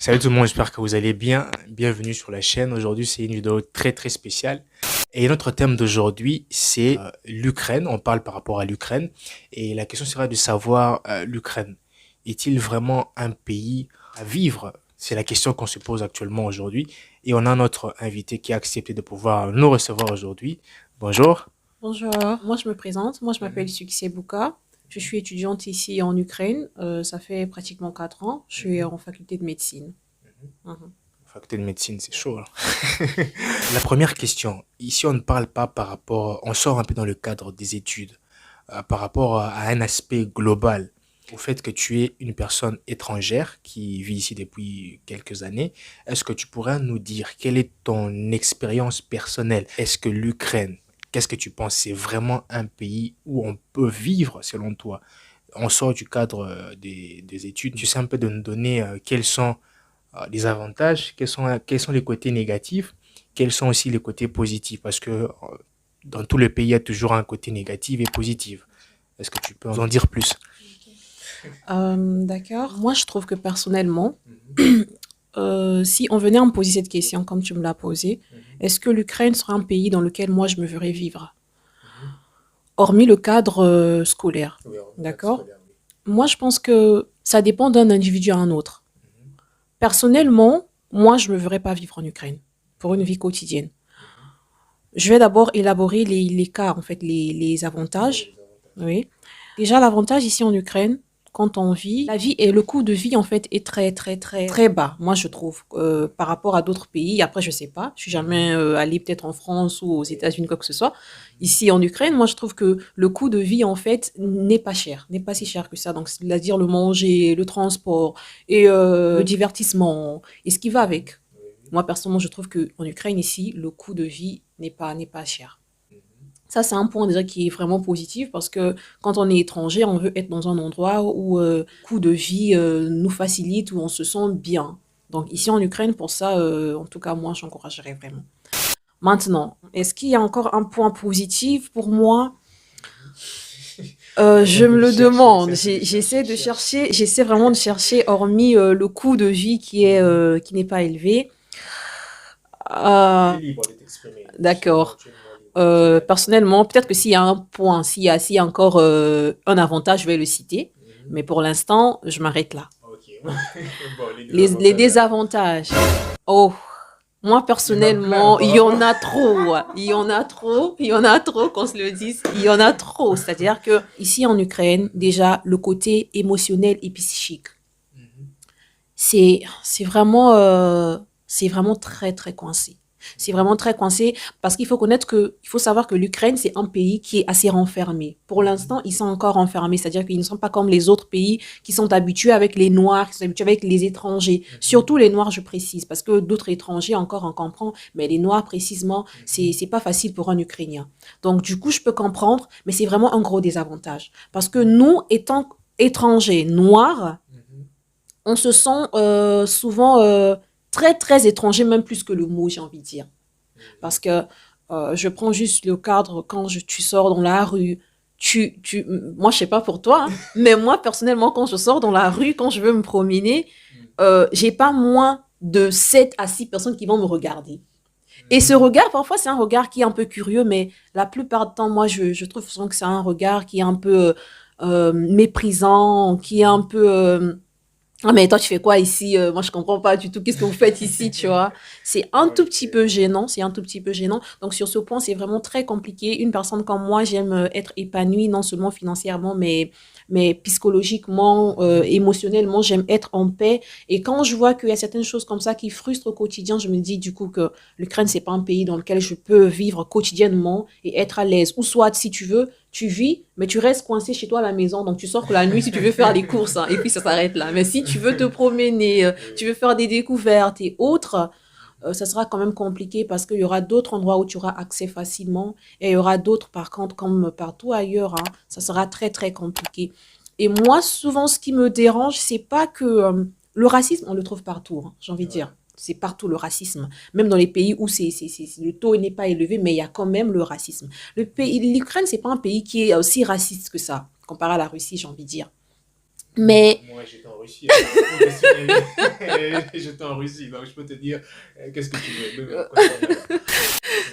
Salut tout le monde, j'espère que vous allez bien. Bienvenue sur la chaîne. Aujourd'hui, c'est une vidéo très très spéciale. Et notre thème d'aujourd'hui, c'est l'Ukraine. On parle par rapport à l'Ukraine. Et la question sera de savoir, l'Ukraine, est-il vraiment un pays à vivre? C'est la question qu'on se pose actuellement aujourd'hui. Et on a notre invité qui a accepté de pouvoir nous recevoir aujourd'hui. Bonjour. Bonjour, moi je me présente, moi je m'appelle Succès Bouka, je suis étudiante ici en Ukraine, ça fait pratiquement 4 ans, je suis en faculté de médecine. Mhm. Faculté de médecine, c'est chaud, hein. La première question, ici on ne parle pas par rapport, on sort un peu dans le cadre des études, par rapport à un aspect global, au fait que tu es une personne étrangère qui vit ici depuis quelques années. Est-ce que tu pourrais nous dire quelle est ton expérience personnelle? Est-ce que l'Ukraine, qu'est-ce que tu penses, c'est vraiment un pays où on peut vivre selon toi? On sort du cadre des études. Tu sais un peu de nous donner quels sont les avantages, quels sont les côtés négatifs, quels sont aussi les côtés positifs, parce que dans tous les pays, il y a toujours un côté négatif et positif. Est-ce que tu peux en dire plus? D'accord, moi je trouve que personnellement, si on venait à me poser cette question comme tu me l'as posée, est-ce que l'Ukraine serait un pays dans lequel moi je me verrais vivre, hormis le cadre scolaire, Oui, en cadre d'accord? scolaire, oui. Moi je pense que ça dépend d'un individu à un autre. Personnellement, moi je me verrais pas vivre en Ukraine pour une vie quotidienne. Je vais d'abord élaborer les cas, en fait, les Oui, avantages. les avantages. Oui. Déjà, l'avantage ici en Ukraine, quand on vit, la vie et le coût de vie, en fait, est très, très, très, très bas, moi, je trouve, par rapport à d'autres pays. Après, je sais pas, je suis jamais allée peut-être en France ou aux États-Unis, quoi que ce soit. Ici en Ukraine, moi, je trouve que le coût de vie, en fait, n'est pas cher, n'est pas si cher que ça. Donc, c'est-à-dire le manger, le transport et le divertissement et ce qui va avec. Moi, personnellement, je trouve que en Ukraine, ici, le coût de vie n'est pas cher. Ça, c'est un point déjà qui est vraiment positif parce que quand on est étranger, on veut être dans un endroit où le coût de vie nous facilite, où on se sent bien. Donc ici en Ukraine, pour ça, en tout cas, moi, j'encouragerais vraiment. Maintenant, est-ce qu'il y a encore un point positif pour moi? C'est Je un peu me de le chercher, c'est demande. un peu de chercher, J'essaie de cherche. chercher, j'essaie vraiment de chercher, hormis le coût de vie qui n'est pas élevé. Tu es Euh, libre de t'exprimer. d'accord. Tu es vraiment libre de t'exprimer. Personnellement, peut-être que s'il y a un point, s'il y a encore un avantage, je vais le citer. Mais pour l'instant, je m'arrête là. Ok. Bon, les Les désavantages alors. désavantages. Oh, moi Il y en a plein personnellement, par il y en rapport. a trop. Il y en a trop. Il y en a trop, qu'on se le dise. Il y en a trop. C'est-à-dire que ici en Ukraine, déjà, le côté émotionnel et psychique, c'est c'est vraiment c'est vraiment très très coincé. C'est vraiment très coincé parce qu'il faut connaître que il faut savoir que l'Ukraine c'est un pays qui est assez renfermé. Pour l'instant, ils sont encore renfermés, c'est-à-dire qu'ils ne sont pas comme les autres pays qui sont habitués avec les noirs, qui sont habitués avec les étrangers. Surtout les noirs, je précise, parce que d'autres étrangers encore on comprend, mais les noirs précisément, c'est pas facile pour un Ukrainien. Donc du coup, je peux comprendre, mais c'est vraiment un gros désavantage parce que nous étant étrangers noirs, on se sent souvent très, très étranger, même plus que le mot, j'ai envie de dire. Parce que je prends juste le cadre quand tu sors dans la rue. Moi, je sais pas pour toi, hein, mais moi, personnellement, quand je sors dans la rue, quand je veux me promener, j'ai pas moins de 7 à 6 personnes qui vont me regarder. Et ce regard, parfois, c'est un regard qui est un peu curieux, mais la plupart du temps, moi, je trouve souvent que c'est un regard qui est un peu méprisant, qui est un peu ah, mais toi, tu fais quoi ici? Moi, je comprends pas du tout. Qu'est-ce que vous faites ici, tu vois? C'est un tout petit peu Ok. gênant. C'est un tout petit peu gênant. Donc, sur ce point, c'est vraiment très compliqué. Une personne comme moi, j'aime être épanouie, non seulement financièrement, mais psychologiquement, émotionnellement, j'aime être en paix. Et quand je vois qu'il y a certaines choses comme ça qui frustrent au quotidien, je me dis du coup que l'Ukraine, c'est pas un pays dans lequel je peux vivre quotidiennement et être à l'aise. Ou soit, si tu veux, tu vis, mais tu restes coincé chez toi à la maison. Donc, tu sors que la nuit si tu veux faire les courses, hein, et puis ça s'arrête là. Mais si tu veux te promener, tu veux faire des découvertes et autres, ça sera quand même compliqué parce qu'il y aura d'autres endroits où tu auras accès facilement et il y aura d'autres, par contre, comme partout ailleurs, hein, ça sera très, très compliqué. Et moi, souvent, ce qui me dérange, c'est pas que le racisme, on le trouve partout, hein, j'ai envie de Ouais. dire. C'est partout le racisme. Même dans les pays où le taux n'est pas élevé, mais il y a quand même le racisme. L'Ukraine, c'est pas un pays qui est aussi raciste que ça, comparé à la Russie, j'ai envie de dire. Mais Moi, j'étais en Russie. Hein. J'étais en Russie, donc je peux te dire qu'est-ce que tu veux.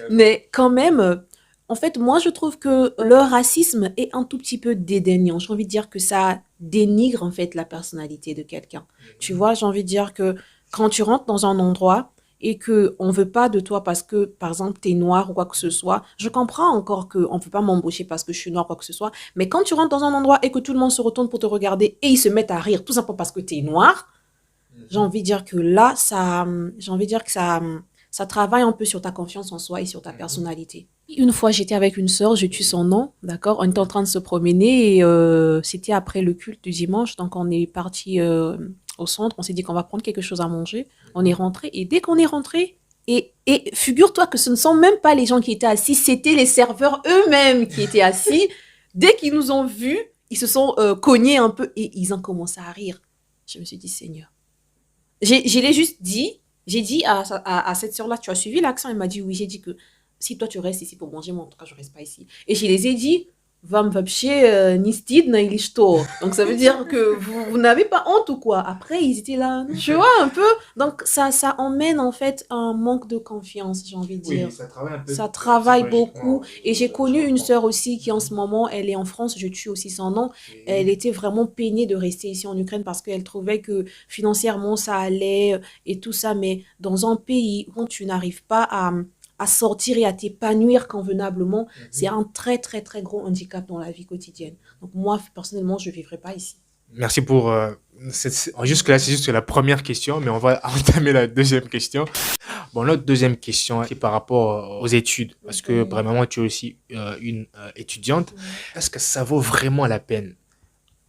Mais quand même, en fait, moi, je trouve que le racisme est un tout petit peu dédaignant. J'ai envie de dire que ça dénigre, en fait, la personnalité de quelqu'un. Tu vois, j'ai envie de dire que quand tu rentres dans un endroit et que on veut pas de toi parce que, par exemple, tu es noir ou quoi que ce soit, je comprends encore qu'on ne peut pas m'embaucher parce que je suis noir ou quoi que ce soit, mais quand tu rentres dans un endroit et que tout le monde se retourne pour te regarder et ils se mettent à rire tout simplement parce que tu es noir, j'ai envie de dire que là, j'ai envie de dire que ça travaille un peu sur ta confiance en soi et sur ta personnalité. Une fois, j'étais avec une sœur, je tue son nom, d'accord. On était en train de se promener et c'était après le culte du dimanche, donc on est parti au centre. On s'est dit qu'on va prendre quelque chose à manger. On est rentré et dès qu'on est rentré, et figure-toi que ce ne sont même pas les gens qui étaient assis, c'était les serveurs eux-mêmes qui étaient assis. Dès qu'ils nous ont vus, ils se sont cognés un peu et ils ont commencé à rire. Je me suis dit, Seigneur. Je l'ai juste dit. J'ai dit à cette sœur-là, tu as suivi l'accent. Elle m'a dit oui. J'ai dit que si toi tu restes ici pour manger, moi en tout cas je reste pas ici. Et je les ai dit, vam вообще не стыдно или что? Donc ça veut dire que vous n'avez pas honte ou quoi? Après ils étaient là, tu vois un peu. Donc ça emmène en fait un manque de confiance, j'ai envie de dire. Oui, ça travaille un peu Ça travaille psychologiquement. beaucoup. Et j'ai connu une sœur aussi qui en ce moment, elle est en France, je tue aussi son nom. Elle était vraiment peinée de rester ici en Ukraine parce qu'elle trouvait que financièrement ça allait et tout ça. Mais dans un pays où tu n'arrives pas à sortir et à t'épanouir convenablement, c'est un très très très gros handicap dans la vie quotidienne. Donc moi, personnellement, je ne vivrai pas ici. Merci pour... jusque-là, c'est juste la première question, mais on va entamer la deuxième question. Bon, notre deuxième question, c'est par rapport aux études, parce que vraiment, tu es aussi une étudiante. Est-ce que ça vaut vraiment la peine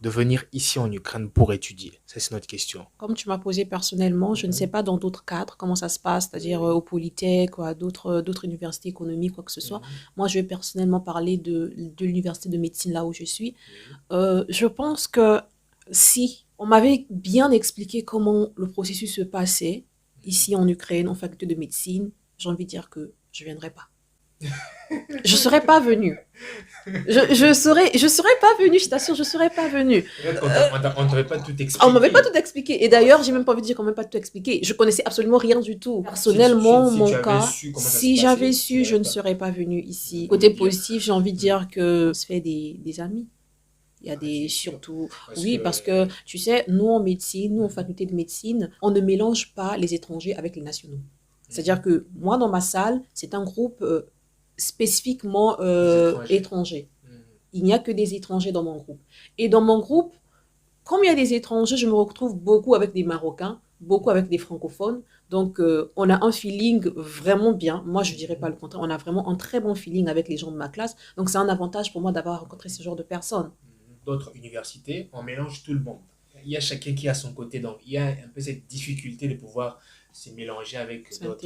de venir ici en Ukraine pour étudier? Ça, c'est notre question. Comme tu m'as posé personnellement, je ne sais pas dans d'autres cadres comment ça se passe, c'est-à-dire au Polytech ou à d'autres universités économiques, quoi que ce soit. Moi, je vais personnellement parler de l'université de médecine là où je suis. Je pense que si on m'avait bien expliqué comment le processus se passait ici en Ukraine, en faculté de médecine, j'ai envie de dire que je ne viendrais pas. Je serais pas venue. Je serais pas venue, je t'assure, je serais pas venue. On t'avait pas tout expliqué. On m'avait pas tout expliqué. Et d'ailleurs, j'ai même pas envie de dire qu'on m'avait pas tout expliqué. Je connaissais absolument rien du tout. Personnellement, Si mon tu avais cas, su comment ça se si j'avais passait, su, tu je ne pas. serais pas venue ici. Côté positif, j'ai envie de dire que on se fait des amis. Il y a des surtout oui parce que tu sais nous en médecine, nous en faculté de médecine, on ne mélange pas les étrangers avec les nationaux. C'est-à-dire que moi dans ma salle, c'est un groupe spécifiquement étranger. Il n'y a que des étrangers dans mon groupe. Et dans mon groupe, comme il y a des étrangers, je me retrouve beaucoup avec des Marocains, beaucoup avec des francophones. Donc, on a un feeling vraiment bien. Moi, je ne dirais pas le contraire. On a vraiment un très bon feeling avec les gens de ma classe. Donc, c'est un avantage pour moi d'avoir rencontré ce genre de personnes. D'autres universités, on mélange tout le monde. Il y a chacun qui a son côté. Donc, il y a un peu cette difficulté de pouvoir se mélanger avec d'autres.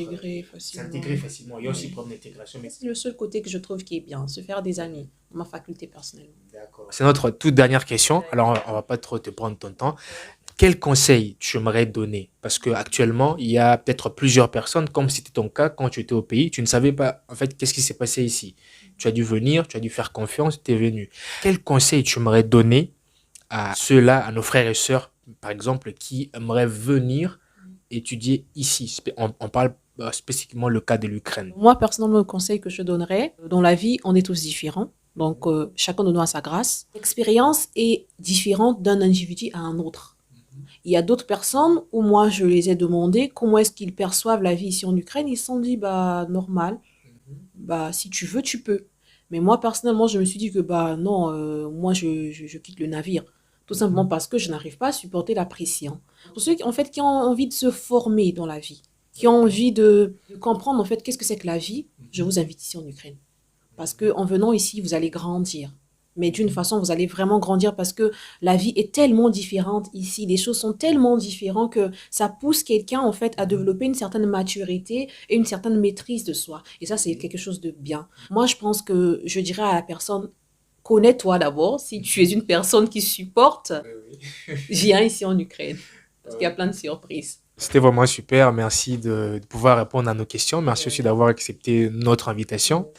S'intégrer facilement. Il y a aussi le problème d'intégration. C'est le seul côté que je trouve qui est bien, se faire des amis, dans ma faculté personnellement. D'accord. C'est notre toute dernière question. Alors, on ne va pas trop te prendre ton temps. Quel conseil tu aimerais donner? Parce qu'actuellement, il y a peut-être plusieurs personnes, comme c'était ton cas quand tu étais au pays, tu ne savais pas en fait qu'est-ce qui s'est passé ici. Tu as dû venir, tu as dû faire confiance, tu es venu. Quel conseil tu aimerais donner à ceux-là, à nos frères et sœurs, par exemple, qui aimeraient venir étudier ici? On parle spécifiquement le cas de l'Ukraine. Moi, personnellement, le conseil que je donnerais, dans la vie, on est tous différents. Donc, chacun de nous a sa grâce. L'expérience est différente d'un individu à un autre. Il y a d'autres personnes où moi, je les ai demandé comment est-ce qu'ils perçoivent la vie ici en Ukraine. Ils se sont dit, bah, normal. Bah, si tu veux, tu peux. Mais moi, personnellement, je me suis dit que, bah, non, moi, je quitte le navire. Tout simplement parce que je n'arrive pas à supporter la pression. Pour ceux qui, en fait, qui ont envie de se former dans la vie, qui ont envie de comprendre, en fait, qu'est-ce que c'est que la vie, je vous invite ici en Ukraine. Parce qu'en venant ici, vous allez grandir. Mais d'une façon, vous allez vraiment grandir parce que la vie est tellement différente ici. Les choses sont tellement différentes que ça pousse quelqu'un, en fait, à développer une certaine maturité et une certaine maîtrise de soi. Et ça, c'est quelque chose de bien. Moi, je pense que je dirais à la personne, connais-toi d'abord. Si tu es une personne qui supporte, viens ici en Ukraine. Parce qu'il y a plein de surprises. C'était vraiment super. Merci de pouvoir répondre à nos questions. Merci aussi d'avoir accepté notre invitation.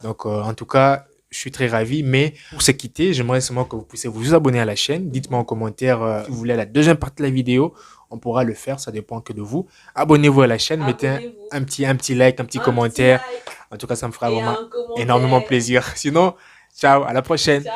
Donc, en tout cas, Je suis très ravi, mais pour se quitter, j'aimerais seulement que vous puissiez vous abonner à la chaîne. Dites-moi en commentaire si vous voulez la deuxième partie de la vidéo. On pourra le faire, ça dépend que de vous. Abonnez-vous à la chaîne, mettez un petit like, un petit commentaire. En tout cas, ça me fera vraiment énormément plaisir. Sinon, ciao, à la prochaine. Ciao.